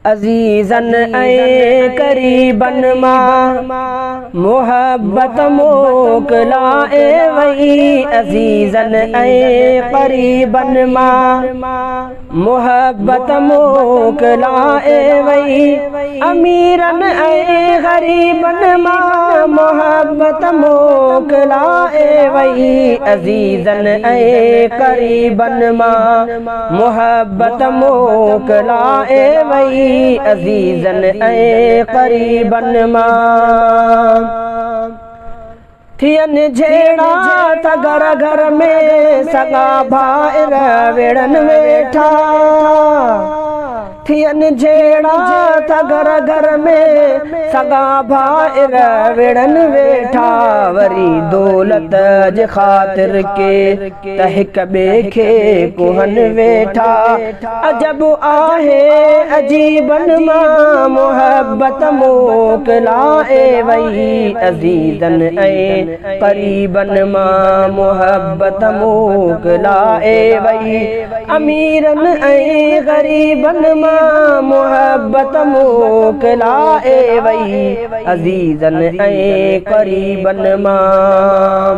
अजीजन ऐ करीबन मां मोहब्बत मोकलाए वही। अजीजन ऐ करीबन मां मोहब्बत मोकलाए वही। अमीरन ऐ गरीबन मां मोहब्बत मोकलाए वही। अजीजन ऐ करीबन मां मोहब्बत मोकलाए वही। अजीजन ऐ करीबन मां थियन झेड़ा त घर घर में सगा भाइर वेड़न वेठा। थियन झेड़ा त घर घर में सगा भाइर वेड़न वेठा। वरी दौलत जे ख़ातिर के त हिक ॿिए खे कुहन वेठा। अजब आहे अजीबन मां मोहब्बत मोकलाए वही। अजीजन ऐ करीबन मां मोहब्बत मोकलाए वही। अमीरन ऐ गरीबन मां मोहब्बत मोकलाए वही। अजीजन ऐ करीबन मां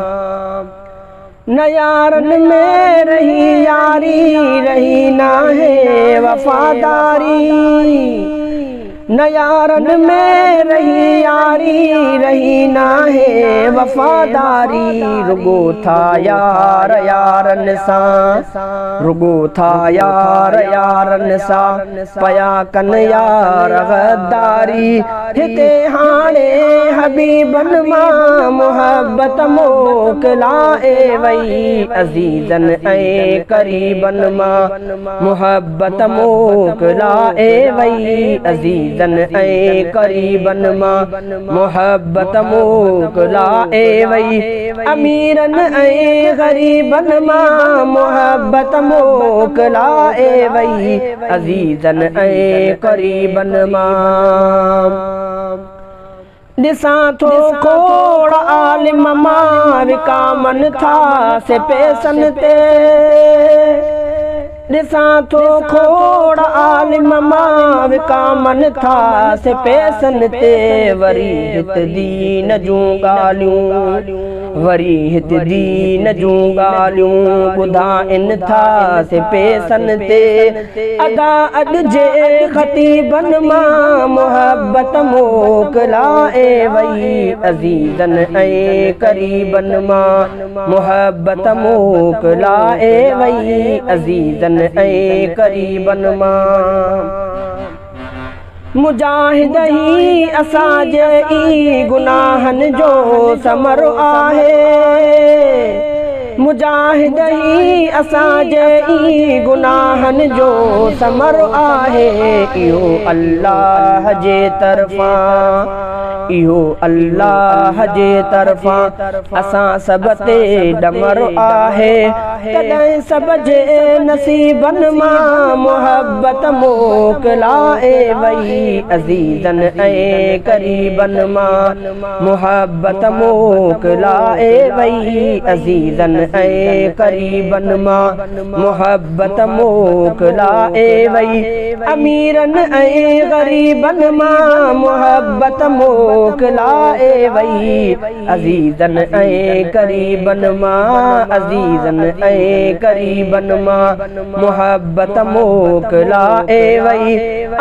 न यारन में रही यारी रही ना है वफादारी। न यारन में रही यारी रही ना है वफादारी। रुगो था यार यारन सां रुगो था यार यारन सां पया कन यार गद्दारी। हिते हाणे हबीबन मां मोहब्बत मोकलाए वही। अजीजन ऐ करीबन मां मोहब्बत मोकलाए वही। अजीजन ऐ करीबन मां मोहब्बत मोकलाए वही। अमीरन ऐ गरीबन मां मोहब्बत मोकलाए वही। अजीजन ऐ करीबन मां ॾिसां थो खोड़ आलिम मां विकामन था से पैसन ते। ॾिसां थो खोड़ आलिम मां विकामन था से पैसन ते। वरी हित दीन जूं ॻाल्हियूं वरी हित दीन जूं ॻाल्हियूं ॿुधाइनि था से पैसन ते। अदा अॼु जे ख़तीबन मां मोहब्बत मोकलाए वही। अजीजन ऐ करीबन मां मोहब्बत मोकलाए वही। अजीजन ऐ करीबन मां मुजाहिद ही असांजे ई गुनाहन जो समरो आहे। मुजाहिद ही असांजे ई गुनाहन जो समरो आहे। इहो अल्लाह जे तरफ़ां इहो अल्लाह जे तरफ़ां असां सभ ते ॾमर आहे। तॾहिं सभ जे नसीबन मां मोहब्बत मोकलाए वही। अजीजन ऐ करीबन मां मोहब्बत मोकलाए वही। अजीजन ऐ करीबन मां मोहब्बत मोकलाए वही। अमीरन ऐ गरीबन मां मोहब्बत मोकलाए वही। अजीजन ऐ करीबन मां अजीजन ऐ करीबन मां मोहब्बत मोकलाए वही।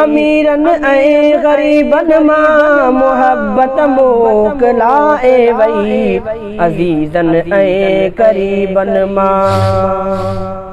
अमीरन ऐ गरीबन मां मोहब्बत मोकलाए वही। अजीजन ऐ करीबन मां